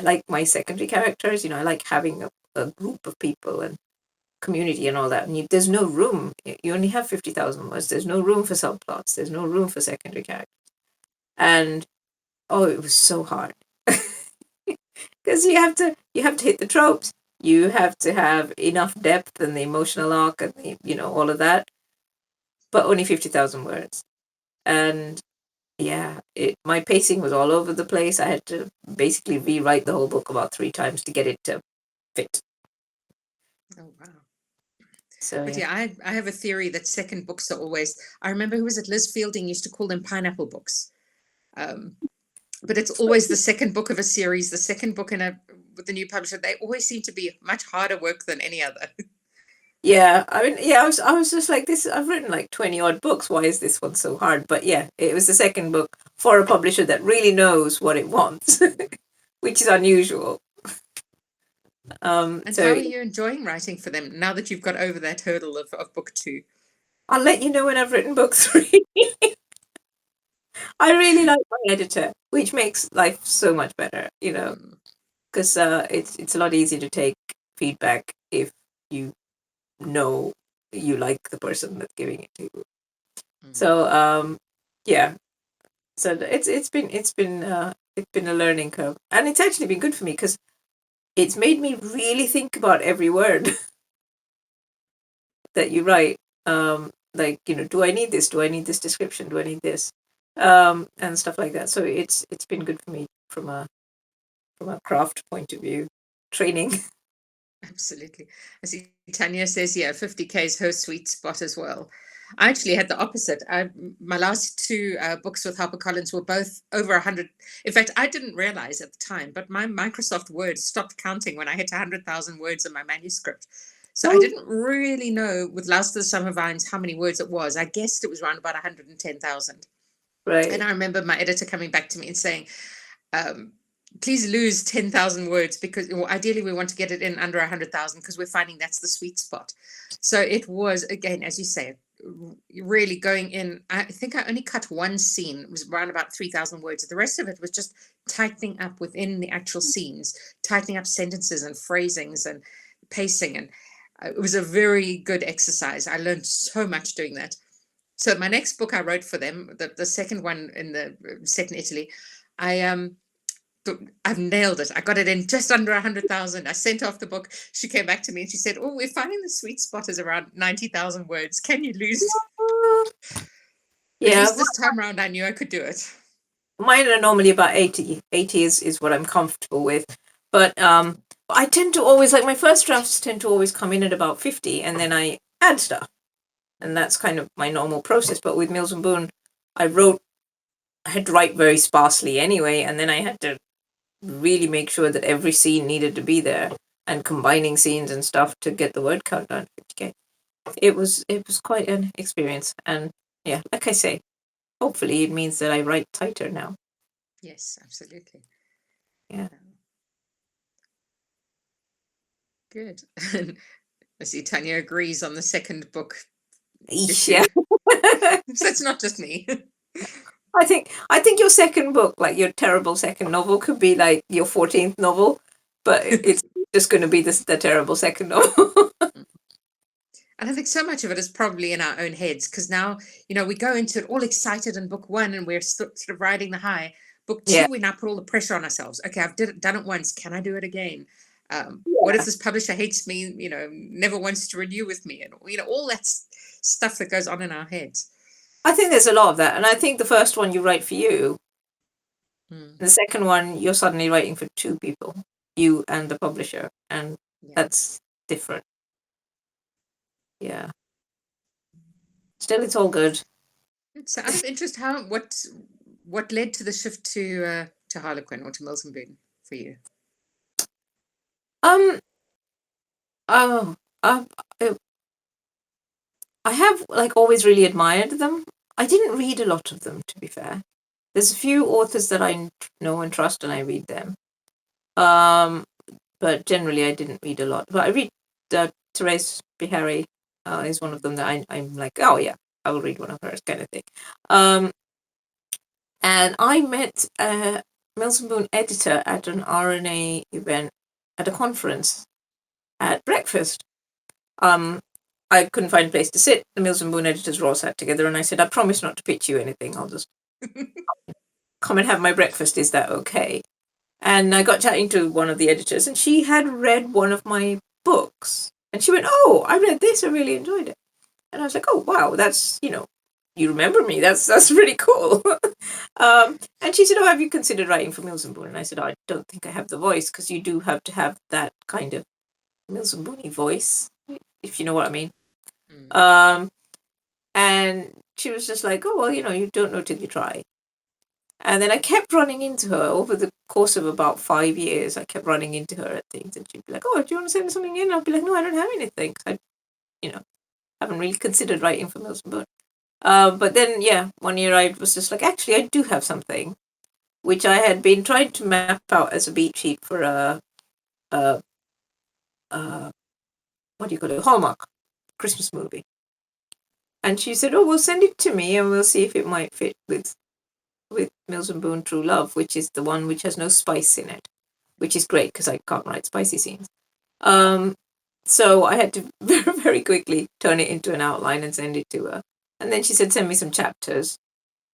like my secondary characters. I like having a group of people and community and all that. And there's no room. You only have 50,000 words. There's no room for subplots. There's no room for secondary characters. And oh, it was so hard because you have to hit the tropes. You have to have enough depth and the emotional arc and all of that, but only 50,000 words. And yeah, my pacing was all over the place. I had to basically rewrite the whole book about 3 times to get it to fit. Oh, wow. So But yeah, yeah, I have a theory that second books are always, I remember who was it, Liz Fielding used to call them pineapple books. Um, but it's always the second book of a series, the second book with the new publisher. They always seem to be much harder work than any other. yeah. I mean, yeah. I was just like this. I've written like 20 odd books. Why is this one so hard? But yeah, it was the second book for a publisher that really knows what it wants, which is unusual. And how So are you enjoying writing for them now that you've got over that hurdle of book two? I'll let you know when I've written book 3. I really like my editor, which makes life so much better. Mm, Because it's a lot easier to take feedback if you know you like the person that's giving it to you. mm. So yeah, so it's been a learning curve, and it's actually been good for me because it's made me really think about every word that you write. Like do I need this? Do I need this description? Do I need this? And stuff like that. So it's been good for me from a craft point of view, training. Absolutely. I see Tanya says, yeah, 50K is her sweet spot as well. I actually had the opposite. My last two books with HarperCollins were both over 100. In fact, I didn't realize at the time, but my Microsoft Word stopped counting when I hit 100,000 words in my manuscript. So I Oh, didn't really know with Last of the Summer Vines how many words it was. I guessed it was around about 110,000. And right. I remember my editor coming back to me and saying, um, please lose 10,000 words because ideally we want to get it in under 100,000 because we're finding that's the sweet spot. So it was, again, as you say, really going in. I think I only cut one scene. It was around about 3,000 words. The rest of it was just tightening up within the actual scenes, tightening up sentences and phrasings and pacing. And it was a very good exercise. I learned so much doing that. So my next book I wrote for them, the second one in the set in Italy, I I've nailed it. I got it in just under 100,000. I sent off the book. She came back to me and she said, "Oh, we're finding the sweet spot is around 90,000 words. Can you lose?" At Yeah, least this time around, I knew I could do it. mine are normally about 80. 80 is what I'm comfortable with. But I tend to always, like, my first drafts tend to always come in at about 50, and then I add stuff. And that's kind of my normal process. But with Mills and Boone, I had to write very sparsely anyway, and then I had to really make sure that every scene needed to be there, and combining scenes and stuff to get the word count down to 50K. It was quite an experience, and yeah, like I say, hopefully it means that I write tighter now. Yes, absolutely. Yeah. Good. I see Tanya agrees on the second book issue. Yeah. So it's not just me. I think your second book, like your terrible second novel, could be like your 14th novel, but it's just going to be the terrible second novel. And I think so much of it is probably in our own heads because now, we go into it all excited in book one and we're sort of riding the high. Book Yeah. two, we now put all the pressure on ourselves. Okay, I've done it once. Can I do it again? What if this publisher hates me, never wants to renew with me? And, all that stuff that goes on in our heads. I think there's a lot of that. And I think the first one you write for you, Mm, the second one you're suddenly writing for two people, you and the publisher. And yeah. that's different. Yeah. Still, it's all good. So out of interest, what led to the shift to Harlequin or to Mills and Boone for you? Um. Oh. Uh, I have, like, always really admired them. I didn't read a lot of them, to be fair. There's a few authors that I know and trust, and I read them. But generally, I didn't read a lot. But I read Therese Bihari is one of them that I'm like, oh yeah, I will read one of hers, kind of thing. And I met Mills and Boone editor at an RNA event at a conference at breakfast. I couldn't find a place to sit. The Mills and Boone editors were all sat together, and I said, I promise not to pitch you anything. I'll just come and have my breakfast. Is that okay? And I got chatting to one of the editors, and she had read one of my books. And she went, oh, I read this. I really enjoyed it. And I was like, oh, wow, that's, you remember me. That's really cool. And she said, oh, have you considered writing for Mills and Boone? And I said, oh, I don't think I have the voice, because you do have to have that kind of Mills and Boone voice, if you know what I mean. And she was just like, oh, well, you don't know till you try. And then I kept running into her over the course of about 5 years. I kept running into her at things, and she'd be like, oh, do you want to send something in? I'd be like, no, I don't have anything. I, haven't really considered writing for Mills and Boone. But then, yeah, one year I was just like, actually, I do have something, which I had been trying to map out as a beat sheet for a what do you call it, Hallmark Christmas movie. And she said, oh, well, send it to me and we'll see if it might fit with Mills and Boone True Love, which is the one which has no spice in it, which is great because I can't write spicy scenes. So I had to very, very quickly turn it into an outline and send it to her. And then she said, send me some chapters.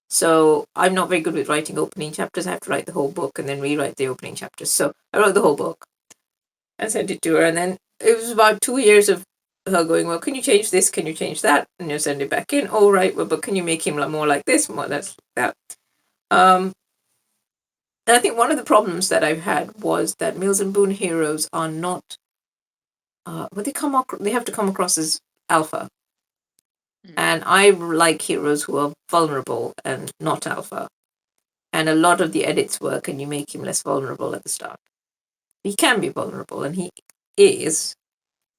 So I'm not very good with writing opening chapters. I have to write the whole book and then rewrite the opening chapters. So I wrote the whole book and sent it to her. And then it was about 2 years of her going, well, can you change this? Can you change that? And you send it back in. Oh, right. Well, but can you make him more like this, more like that? And I think one of the problems that I've had was that Mills and Boone heroes are not, they have to come across as alpha. And I like heroes who are vulnerable and not alpha. And a lot of the edits work, and you make him less vulnerable at the start. He can be vulnerable, and he is,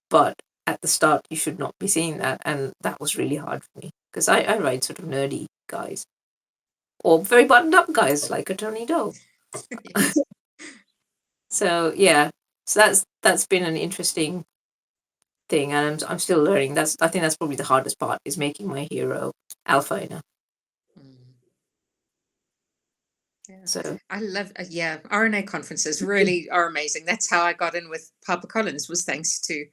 but at the start you should not be seeing that, and that was really hard for me because I write sort of nerdy guys or very buttoned up guys like a Tony Doe. Yes. So yeah, so that's been an interesting thing, and I'm still learning. I think that's probably the hardest part, is making my hero alpha enough. Mm. Yeah, So I love, yeah, RNA conferences really are amazing. That's how I got in with HarperCollins, was thanks to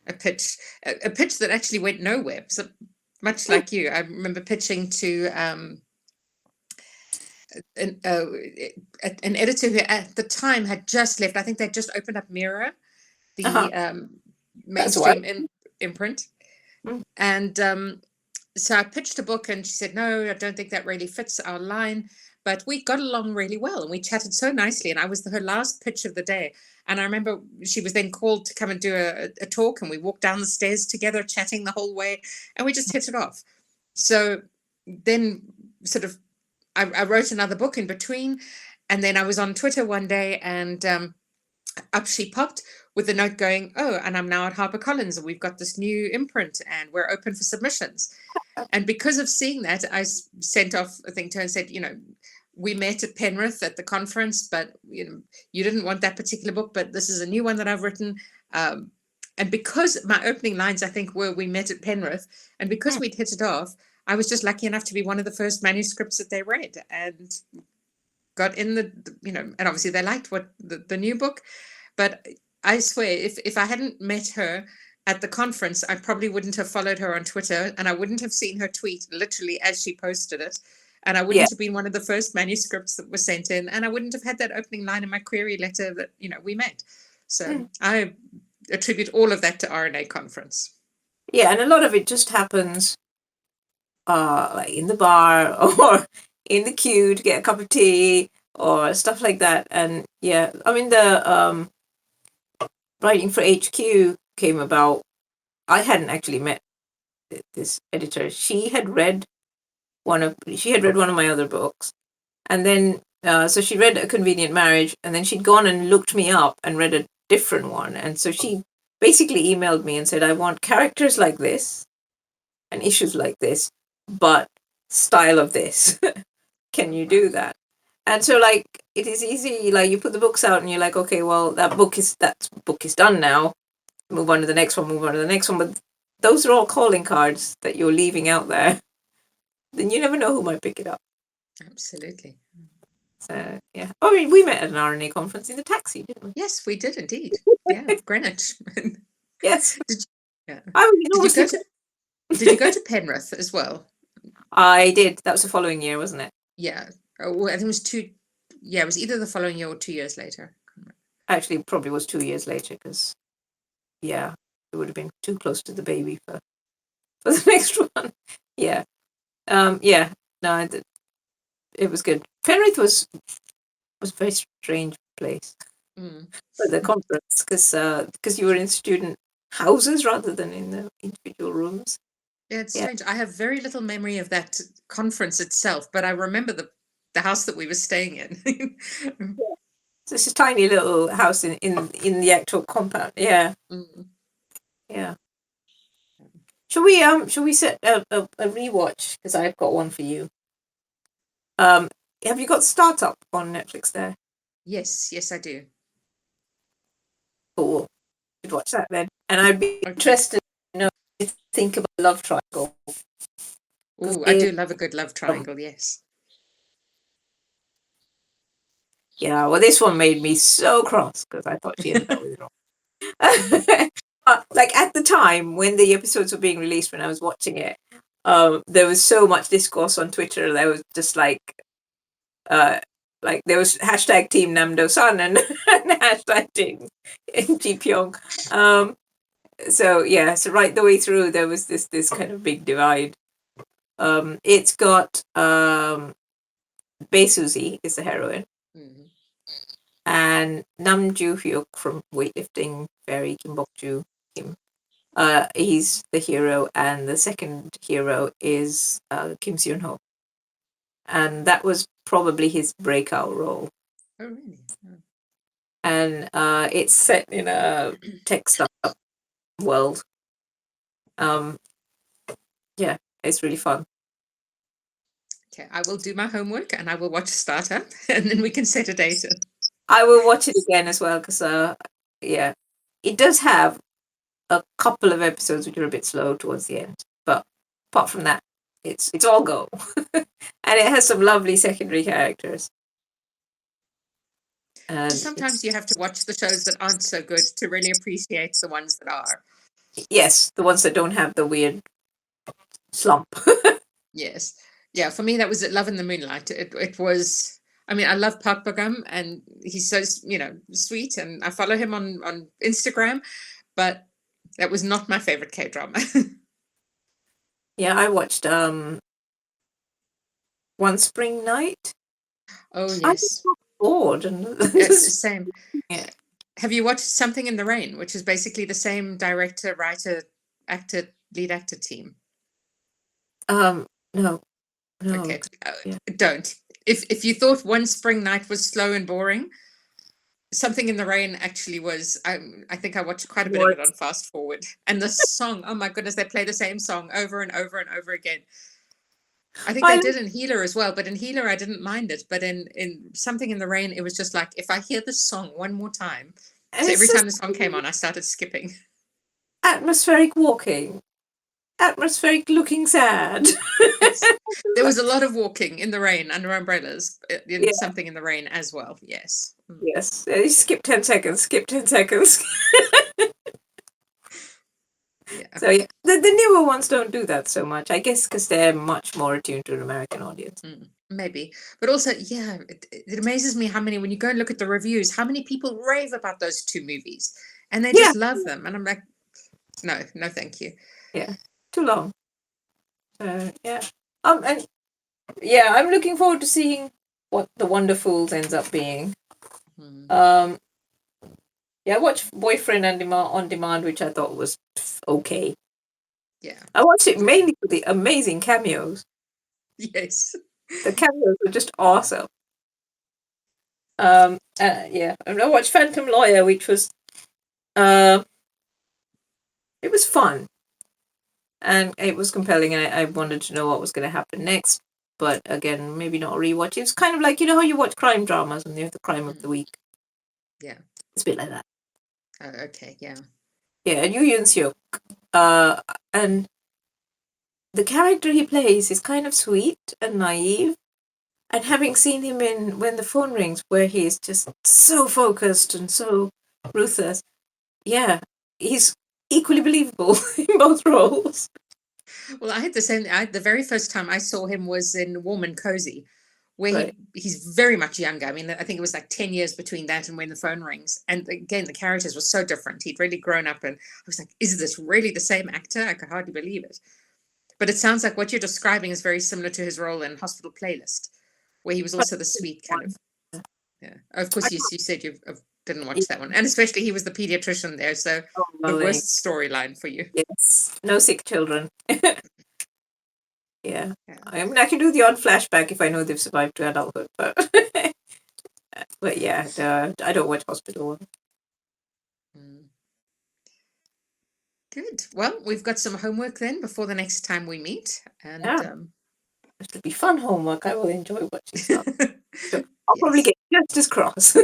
a pitch, a pitch that actually went nowhere. So much like you, I remember pitching to an, an editor who at the time had just left. I think they'd just opened up Mirror, uh-huh. the That's why. mainstream imprint. Mm. And so I pitched a book, and she said, "No, I don't think that really fits our line." But we got along really well, and we chatted so nicely. And I was her last pitch of the day. And I remember she was then called to come and do a talk, and we walked down the stairs together, chatting the whole way, and we just hit it off. So then, sort of, I wrote another book in between, and then I was on Twitter one day, and up she popped with a note going, "Oh, and I'm now at HarperCollins, and we've got this new imprint, and we're open for submissions." And because of seeing that, I sent off a thing to her and said, "We met at Penrith at the conference, but you didn't want that particular book, but this is a new one that I've written." And because my opening lines, I think, were "We met at Penrith," and because Mm. we'd hit it off, I was just lucky enough to be one of the first manuscripts that they read, and got in and obviously they liked what the new book. But I swear, if I hadn't met her at the conference, I probably wouldn't have followed her on Twitter, and I wouldn't have seen her tweet literally as she posted it. And I Yeah. wouldn't have been one of the first manuscripts that was sent in, and I wouldn't have had that opening line in my query letter that we met. So Mm. I attribute all of that to RNA conference. Yeah, and a lot of it just happens like in the bar or in the queue to get a cup of tea or stuff like that. And yeah, I mean, the writing for HQ came about. I hadn't actually met this editor. She had read one of my other books, and then so she read A Convenient Marriage, and then she'd gone and looked me up and read a different one, and so she basically emailed me and said, "I want characters like this and issues like this, but style of this. Can Oh, you wow. do that?" And so, like, it is easy. Like, you put the books out, and you're like, "Okay, well, that book is done now. Move on to the next one. Move on to the next one." But those are all calling cards that you're leaving out there. Then you never know who might pick it up. Absolutely. So yeah. I mean, we met at an RNA conference in the taxi, didn't we? Yes, we did indeed. Yeah, Greenwich. Yes. Did Yeah. I was did you go enormously. to did you go to Penrith as well? I did. That was the following year, wasn't it? Yeah. Oh, well, I think it was two. Yeah, it was either the following year or 2 years later. Actually, probably was 2 years later because yeah, it would have been too close to the baby for the next one. Yeah. Yeah. No, it was good. Penrith was a very strange place Mm. for the conference because you were in student houses rather than in the individual rooms. Yeah, it's Yeah. strange. I have very little memory of that conference itself, but I remember the house that we were staying in. So it's a tiny little house in the actual compound. Yeah. Mm. Yeah. Shall we set a rewatch? Because I've got one for you. Um, have you got Startup on Netflix there? Yes, yes, I do. Cool. Should watch that then. And I'd be Okay. interested to know what you think about Love Triangle. Oh, I do love a good love triangle. Yes. Yeah, well, this one made me so cross because I thought she ended up with it wrong. Like at the time when the episodes were being released, when I was watching it, there was so much discourse on Twitter. There was just uh, like there was hashtag Team Namdo Sun and, and hashtag Team Ji Pyong. So yeah, so right the way through there was this kind of big divide. It's got Bae Suzy is the heroine, Mhm. and Nam Joo Hyuk from weightlifting fairy Kim Bok Joo. Kim. He's the hero, and the second hero is Kim Seon Ho, and that was probably his breakout role. Oh, really? Oh. And it's set in a tech startup world. Um, yeah, it's really fun. Okay, I will do my homework and I will watch Startup, and then we can set a date. I will watch it again as well because yeah, it does have a couple of episodes which are a bit slow towards the end. But apart from that, it's all go. And it has some lovely secondary characters. And Just sometimes you have to watch the shows that aren't so good to really appreciate the ones that are. yes, the ones that don't have the weird slump. Yes. Yeah, for me that was Love in the Moonlight. It was, I mean, I love Park Bogum and he's so, sweet, and I follow him on Instagram, but that was not my favorite K-drama. Yeah, I watched One Spring Night. Oh, I just yes. got bored and Same. yeah. Have you watched Something in the Rain, which is basically the same director, writer, actor, lead actor team? No, no. Okay, Yeah. don't. If you thought One Spring Night was slow and boring, Something in the Rain actually was. I think I watched quite a bit of it on fast forward. And the song, oh my goodness, they play the same song over and over and over again. I think they did in Healer as well, but in Healer I didn't mind it. But in Something in the Rain, it was just like, if I hear this song one more time. And So it's every time the just song came on, I started skipping. atmospheric walking, atmospheric looking sad. Yes. There was a lot of walking in the rain under umbrellas in Yeah. Something in the Rain as well. Yes. Yes. Skip 10 seconds, skip 10 seconds. Yeah. So yeah, the newer ones don't do that so much, I guess, because they're much more attuned to an American audience. Maybe. But also, yeah, it amazes me how many, when you go and look at the reviews, how many people rave about those two movies and they just love them. And I'm like, no, thank you. Yeah, too long. Yeah. And yeah, I'm looking forward to seeing what The Wonderfuls ends up being. Yeah, I watched Boyfriend on Demand, which I thought was okay. Yeah. I watched it mainly for the amazing cameos. Yes. The cameos were just awesome. Yeah, and I watched Phantom Lawyer, which was it was fun and it was compelling, and I wanted to know what was going to happen next. But again, maybe not a rewatch. It's kind of like, you know how you watch crime dramas and you have the crime of the week. Yeah. It's a bit like that. Okay. Yeah. Yeah, and Yu Yun Seok. And the character he plays is kind of sweet and naive. And having seen him in When the Phone Rings, where he is just so focused and so ruthless, yeah, he's equally believable in both roles. Well, I had the same. The very first time I saw him was in Warm and Cozy, where Right. he's very much younger. I mean, I think it was like 10 years between that and When the Phone Rings. And again, the characters were so different. He'd really grown up, and I was like, is this really the same actor? I could hardly believe it. But it sounds like what you're describing is very similar to his role in Hospital Playlist, where he was also the sweet kind of. Yeah. Of course, you said you didn't watch that one. And especially he was the pediatrician there. So the worst storyline for you. Yes. No sick children. Yeah. I mean, I can do the odd flashback if I know they've survived to adulthood, but but yeah, I don't watch hospital. Good. Well, we've got some homework then before the next time we meet, and it'll be fun homework. I will enjoy watching stuff. So I'll probably get just as cross.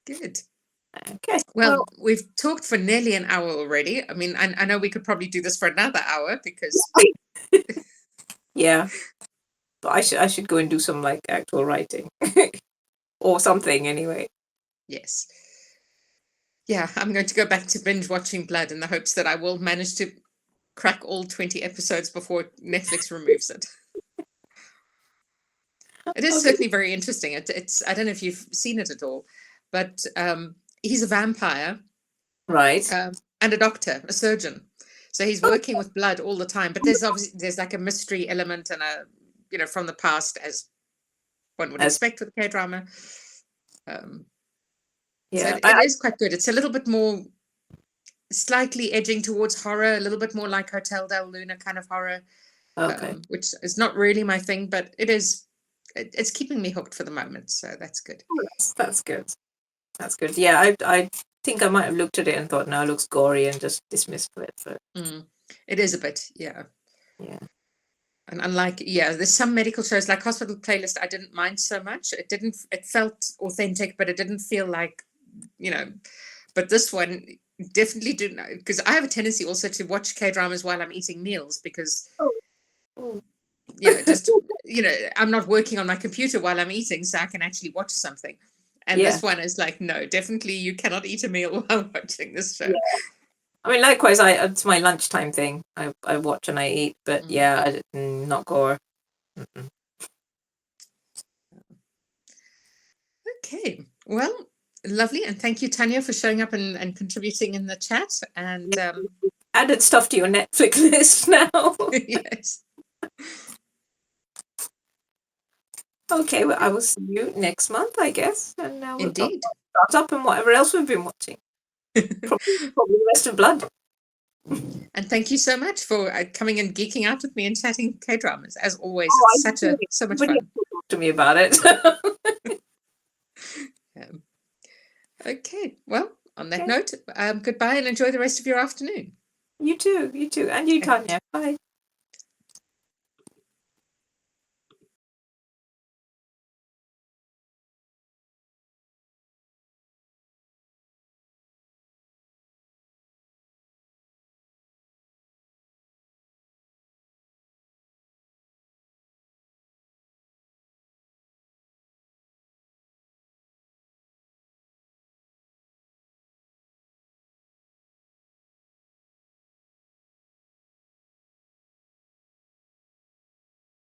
Good. Okay. Well, we've talked for nearly an hour already. I mean, I know we could probably do this for another hour because. Yeah, but I should go and do some like actual writing or something anyway. Yes. Yeah, I'm going to go back to binge watching Blood in the hopes that I will manage to crack all 20 episodes before Netflix removes it. It is certainly very interesting. It's I don't know if you've seen it at all, but he's a vampire, right? And a doctor, a surgeon. So he's working with blood all the time. But there's like a mystery element and from the past, as one would expect with K-drama. Yeah, so it is quite good. It's a little bit more, slightly edging towards horror, a little bit more like Hotel Del Luna kind of horror. Okay. Which is not really my thing, but it's keeping me hooked for the moment. So that's good. That's good. That's good. Yeah, I think I might have looked at it and thought, no, it looks gory, and just dismissed it. But it is a bit, yeah. Yeah. And unlike, there's some medical shows like Hospital Playlist I didn't mind so much. It felt authentic, but it didn't feel like but this one definitely didn't, because I have a tendency also to watch K-dramas while I'm eating meals because, Oh. just, I'm not working on my computer while I'm eating, so I can actually watch something. And Yeah. this one is like, no, definitely you cannot eat a meal while watching this show. Yeah. I mean, likewise, it's my lunchtime thing. I watch and I eat, but yeah, not gore. Mm-mm. Okay, well, lovely, and thank you, Tanya, for showing up and contributing in the chat. And added stuff to your Netflix list now. yes. Okay, well, I will see you next month, I guess, and now we'll talk Indeed. about Start Up and whatever else we've been watching. Probably the rest of Blood. And thank you so much for coming and geeking out with me and chatting K-dramas. As always, it's so much fun. Talk to me about it. Okay, well, on that note, goodbye and enjoy the rest of your afternoon. You too, and you, Tanya. Bye.